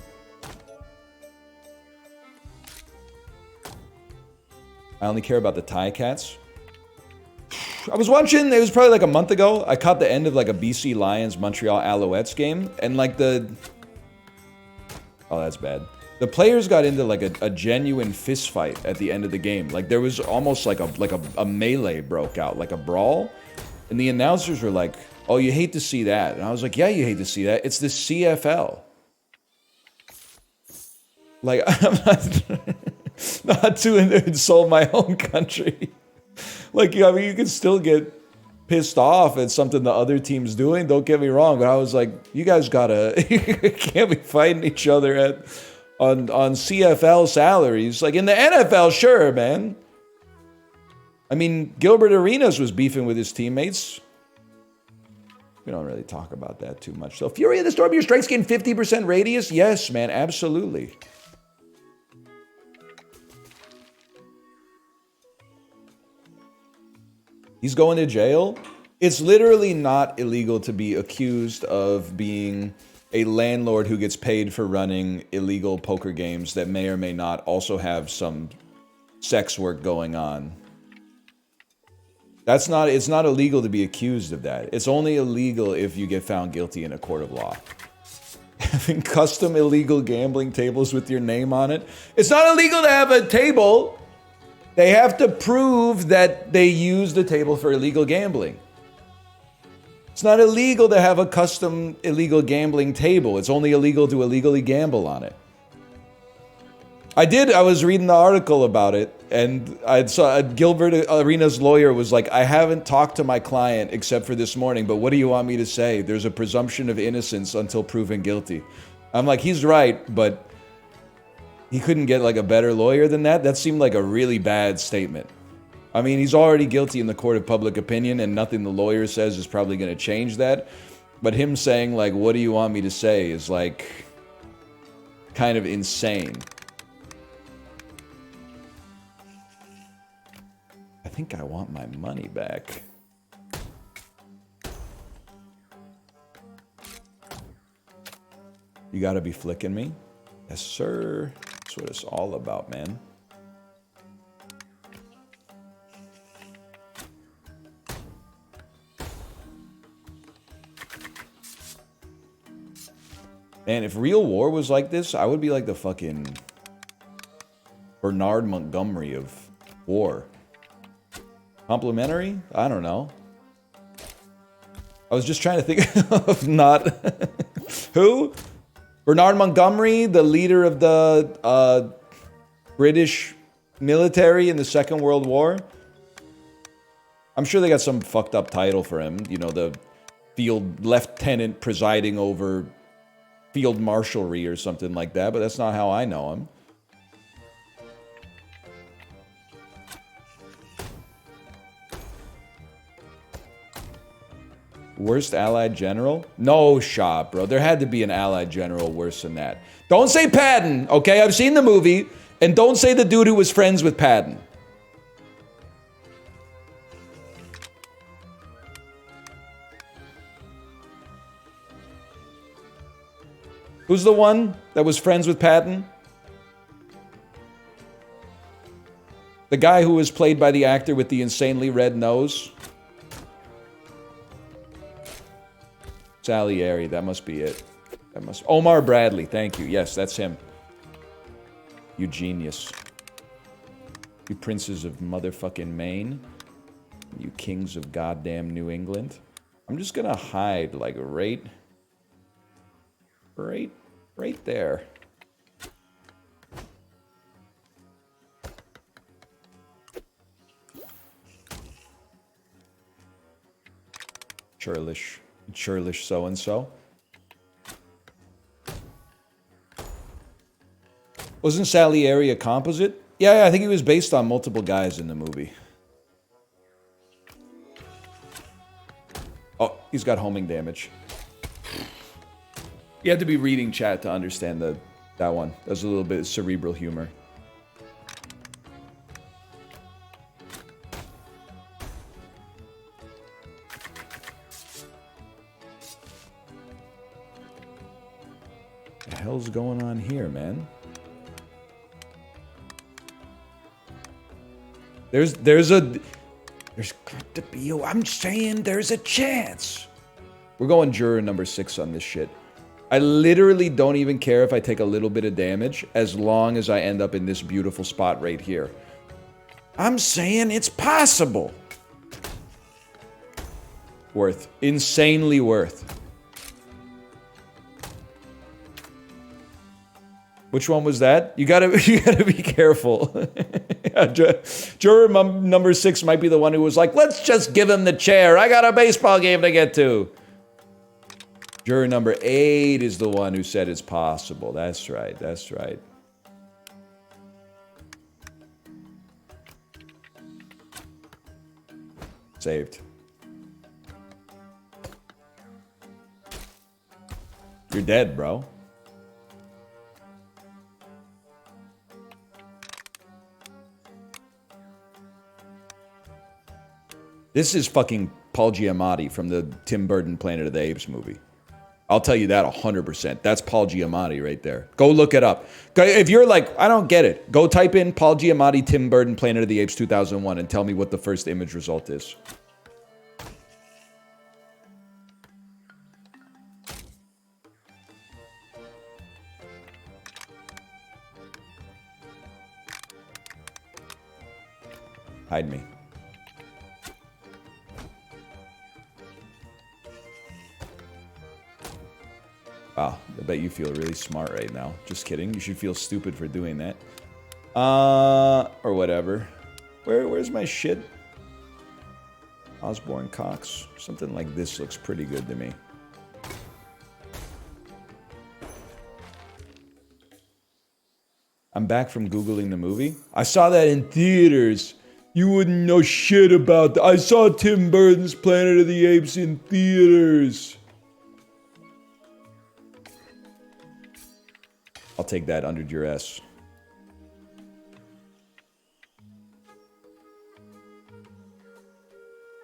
I only care about the Thai cats. I was watching, it was probably like a month ago, I caught the end of like a BC Lions Montreal Alouettes game, and like oh, that's bad. The players got into like a genuine fist fight at the end of the game. Like there was almost like a melee broke out, like a brawl. And the announcers were like, "Oh, you hate to see that." And I was like, "Yeah, you hate to see that. It's the CFL." Like, I'm not to insult my own country. Like, I mean, you can still get pissed off at something the other team's doing. Don't get me wrong, but I was like, you guys you can't be fighting each other on CFL salaries. Like in the NFL, sure, man. I mean, Gilbert Arenas was beefing with his teammates. We don't really talk about that too much. So, Fury of the Storm, your strikes gain 50% radius? Yes, man, absolutely. He's going to jail? It's literally not illegal to be accused of being a landlord who gets paid for running illegal poker games that may or may not also have some sex work going on. It's not illegal to be accused of that. It's only illegal if you get found guilty in a court of law. Having custom illegal gambling tables with your name on it. It's not illegal to have a table. They have to prove that they used the table for illegal gambling. It's not illegal to have a custom illegal gambling table. It's only illegal to illegally gamble on it. I was reading the article about it, and I saw Gilbert Arenas' lawyer was like, I haven't talked to my client except for this morning, but what do you want me to say? There's a presumption of innocence until proven guilty. I'm like, he's right, but He couldn't get like a better lawyer than that? That seemed like a really bad statement. I mean, he's already guilty in the court of public opinion, and nothing the lawyer says is probably going to change that. But him saying, like, what do you want me to say is, like, kind of insane. I think I want my money back. You gotta be flicking me? Yes, sir. That's what it's all about, man. Man, if real war was like this, I would be like the fucking Bernard Montgomery of war. Complimentary? I don't know. I was just trying to think of not... Who? Bernard Montgomery, the leader of the British military in the Second World War. I'm sure they got some fucked up title for him. You know, the field lieutenant presiding over field marshalry or something like that, but that's not how I know him. Worst allied general? No shot, bro. There had to be an allied general worse than that. Don't say Patton, okay? I've seen the movie. And don't say the dude who was friends with Patton. Who's the one that was friends with Patton? The guy who was played by the actor with the insanely red nose? Salieri, that must be it. That must... Omar Bradley, thank you. Yes, that's him. You genius. You princes of motherfucking Maine. You kings of goddamn New England. I'm just gonna hide, like, right there. Churlish so-and-so. Wasn't Salieri a composite? Yeah, I think he was based on multiple guys in the movie. Oh, he's got homing damage. You had to be reading chat to understand that one. That was a little bit of cerebral humor. What the hell's going on here, man? There's got to be, I'm saying there's a chance. We're going juror number 6 on this shit. I literally don't even care if I take a little bit of damage as long as I end up in this beautiful spot right here. I'm saying it's possible. Worth. Insanely worth. Which one was that? You gotta be careful. Juror number 6 might be the one who was like, let's just give him the chair. I got a baseball game to get to. Juror number 8 is the one who said it's possible. That's right. That's right. Saved. You're dead, bro. This is fucking Paul Giamatti from the Tim Burton Planet of the Apes movie. I'll tell you that 100%. That's Paul Giamatti right there. Go look it up. If you're like, I don't get it, go type in Paul Giamatti, Tim Burton, Planet of the Apes 2001 and tell me what the first image result is. Hide me. Wow, I bet you feel really smart right now. Just kidding. You should feel stupid for doing that. Or whatever. Where's my shit? Osborne Cox. Something like this looks pretty good to me. I'm back from Googling the movie. I saw that in theaters. You wouldn't know shit about that. I saw Tim Burton's Planet of the Apes in theaters. I'll take that under duress.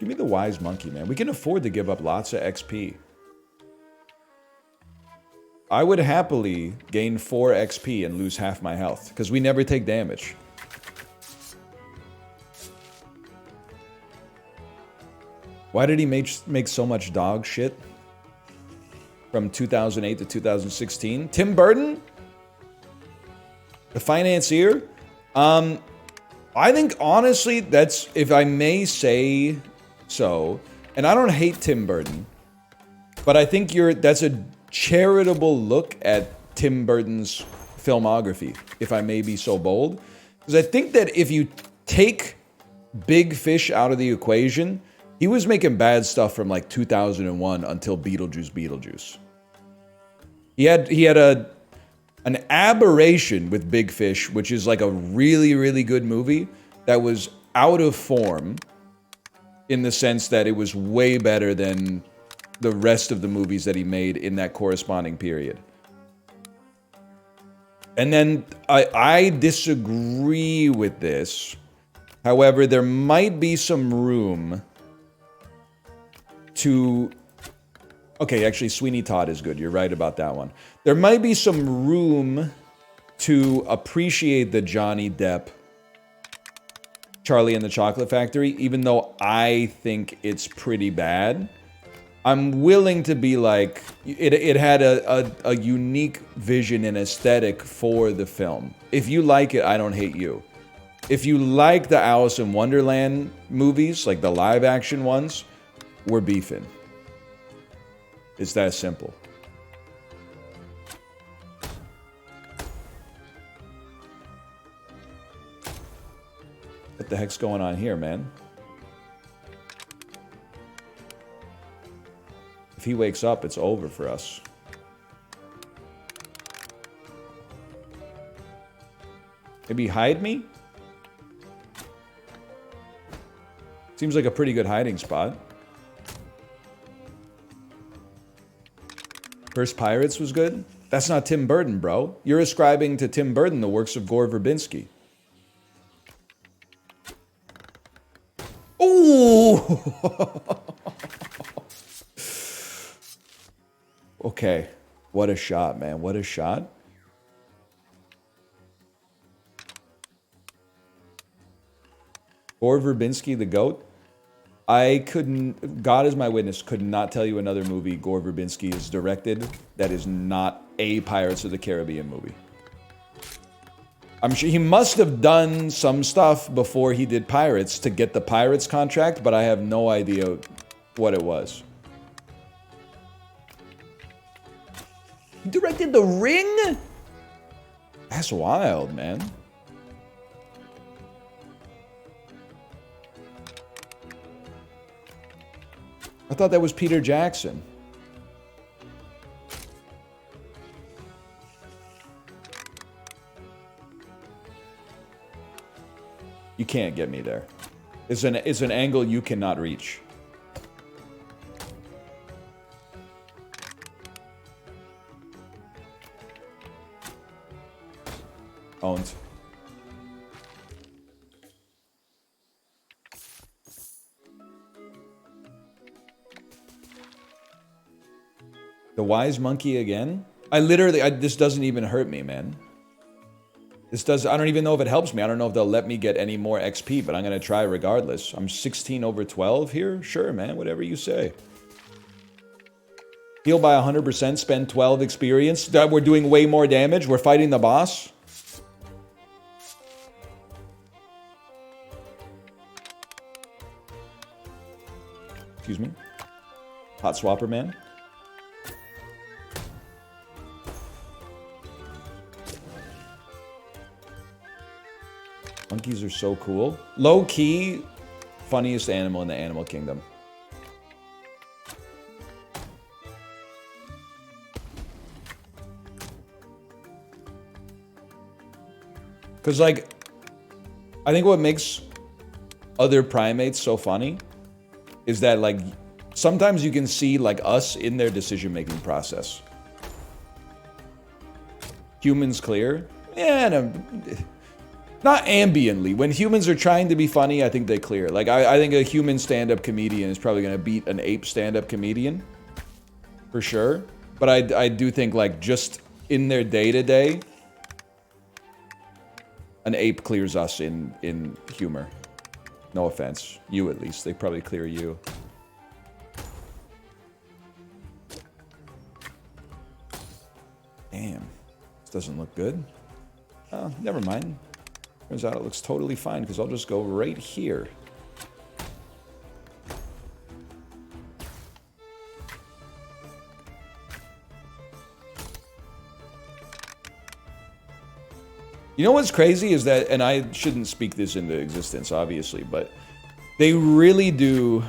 Give me the wise monkey, man. We can afford to give up lots of XP. I would happily gain 4 XP and lose half my health, because we never take damage. Why did he make so much dog shit? From 2008 to 2016? Tim Burton? The financier? I think, honestly, that's, if I may say so, and I don't hate Tim Burton, but I think that's a charitable look at Tim Burton's filmography, if I may be so bold. Because I think that if you take Big Fish out of the equation, he was making bad stuff from like 2001 until Beetlejuice. He had an aberration with Big Fish, which is like a really, really good movie that was out of form in the sense that it was way better than the rest of the movies that he made in that corresponding period. And then I disagree with this. However, there might be some room to... Okay, actually, Sweeney Todd is good. You're right about that one. There might be some room to appreciate the Johnny Depp Charlie and the Chocolate Factory, even though I think it's pretty bad. I'm willing to be like, it had a unique vision and aesthetic for the film. If you like it, I don't hate you. If you like the Alice in Wonderland movies, like the live action ones, we're beefing. It's that simple. What the heck's going on here, man? If he wakes up, it's over for us. Maybe hide me? Seems like a pretty good hiding spot. First Pirates was good? That's not Tim Burton, bro. You're ascribing to Tim Burton the works of Gore Verbinski. Ooh! Okay. What a shot, man. What a shot. Gore Verbinski, the GOAT. I couldn't, God is my witness, could not tell you another movie Gore Verbinski has directed that is not a Pirates of the Caribbean movie. I'm sure he must have done some stuff before he did Pirates to get the Pirates contract, but I have no idea what it was. He directed The Ring? That's wild, man. I thought that was Peter Jackson. You can't get me there. It's an angle you cannot reach. Owned. The wise monkey again? This doesn't even hurt me, man. I don't even know if it helps me. I don't know if they'll let me get any more XP, but I'm going to try regardless. I'm 16 over 12 here? Sure, man, whatever you say. Heal by 100%, spend 12 experience. We're doing way more damage. We're fighting the boss. Excuse me. Hot swapper, man. Monkeys are so cool. Low-key, funniest animal in the animal kingdom. Because, like, I think what makes other primates so funny is that, like, sometimes you can see, like, us in their decision-making process. Humans clear? Yeah, no, not ambiently. When humans are trying to be funny, I think they clear. Like, I think a human stand-up comedian is probably going to beat an ape stand-up comedian. For sure. But I do think, like, just in their day-to-day, an ape clears us in humor. No offense. You, at least. They probably clear you. Damn. This doesn't look good. Oh, never mind. Turns out it looks totally fine, because I'll just go right here. You know what's crazy is that, and I shouldn't speak this into existence, obviously, but they really do...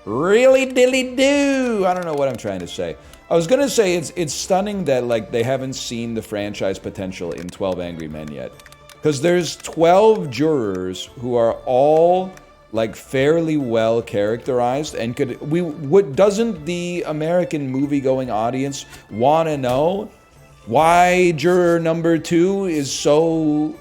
Really dilly do! I don't know what I'm trying to say. I was gonna say it's stunning that, like, they haven't seen the franchise potential in 12 Angry Men yet. Because there's 12 jurors who are all, like, fairly well characterized and doesn't the American movie-going audience want to know why juror number 2 is so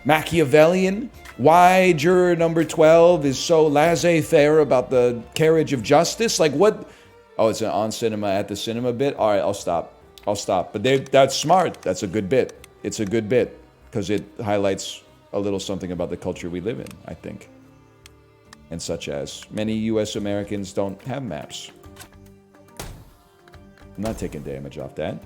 Machiavellian? Why juror number 12 is so laissez-faire about the carriage of justice? Like, what? Oh, it's an on cinema at the cinema bit? All right, I'll stop. I'll stop. But that's smart. That's a good bit. It's a good bit because it highlights a little something about the culture we live in, I think. And such as many U.S. Americans don't have maps. I'm not taking damage off that.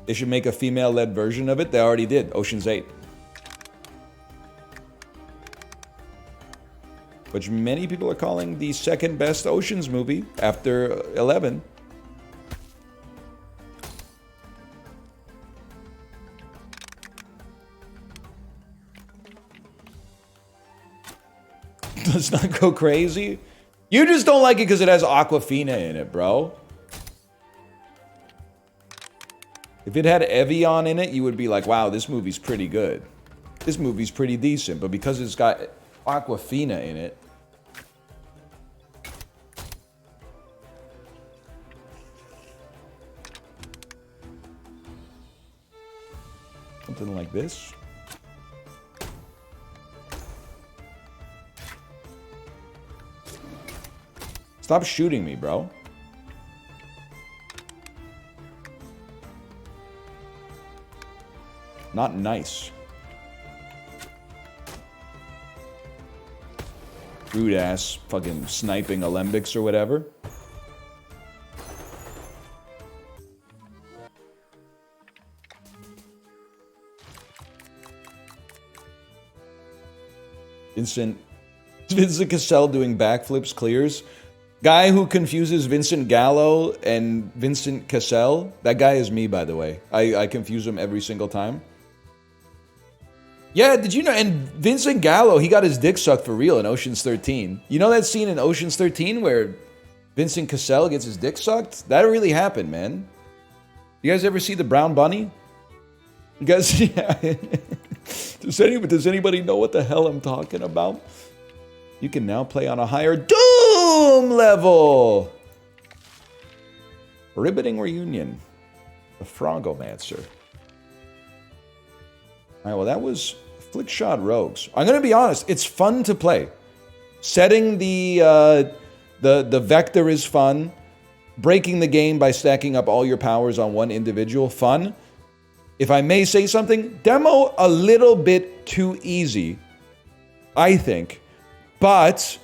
They should make a female-led version of it. They already did. Ocean's 8. Which many people are calling the second best Ocean's movie after 11. Let's not go crazy. You just don't like it because it has Aquafina in it, bro. If it had Evian in it, you would be like, wow, this movie's pretty good. This movie's pretty decent. But because it's got Aquafina in it... Something like this. Stop shooting me, bro. Not nice. Rude ass fucking sniping alembics or whatever. Vincent Cassell doing backflips clears. Guy who confuses Vincent Gallo and Vincent Cassell. That guy is me, by the way. I confuse him every single time. Yeah, did you know? And Vincent Gallo, he got his dick sucked for real in Ocean's 13. You know that scene in Ocean's 13 where Vincent Cassell gets his dick sucked? That really happened, man. You guys ever see The Brown Bunny? You guys, yeah. Does anybody know what the hell I'm talking about? You can now play on a higher Doom level. Riveting reunion. The Froggomancer. Alright, well that was Flickshot Rogues. I'm gonna be honest, it's fun to play. Setting the vector is fun. Breaking the game by stacking up all your powers on one individual, fun. If I may say something, demo a little bit too easy, I think. But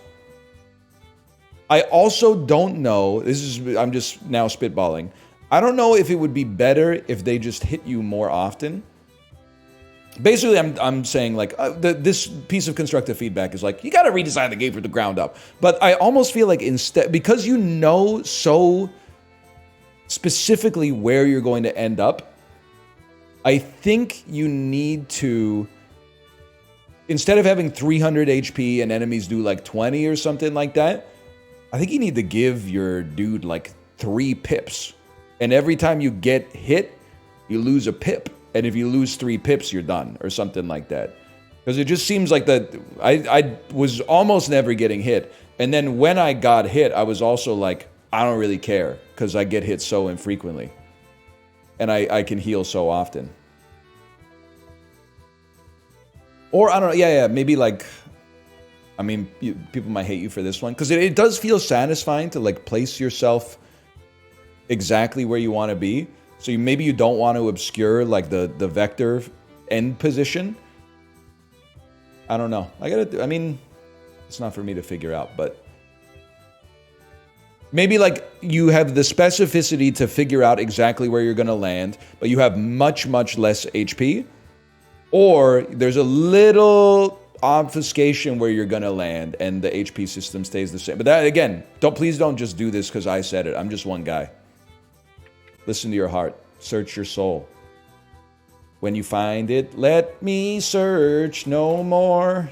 I also don't know, I'm just now spitballing. I don't know if it would be better if they just hit you more often. Basically, I'm saying, like, this piece of constructive feedback is like, you got to redesign the game from the ground up. But I almost feel like instead, because you know so specifically where you're going to end up, I think you need to, instead of having 300 HP and enemies do like 20 or something like that, I think you need to give your dude like 3 pips. And every time you get hit, you lose a pip. And if you lose 3 pips, you're done. Or something like that. Because it just seems like that I was almost never getting hit. And then when I got hit, I was also like, I don't really care. Because I get hit so infrequently. And I can heal so often. Or, I don't know, yeah, maybe like... I mean, people might hate you for this one. Because it does feel satisfying to, like, place yourself exactly where you want to be. So maybe you don't want to obscure, like, the vector end position. I don't know. I mean, it's not for me to figure out, but... Maybe, like, you have the specificity to figure out exactly where you're going to land, but you have much, much less HP. Or there's a little... obfuscation where you're gonna land and the HP system stays the same. But that, again, please don't just do this because I said it. I'm just one guy. Listen to your heart. Search your soul. When you find it, let me search no more.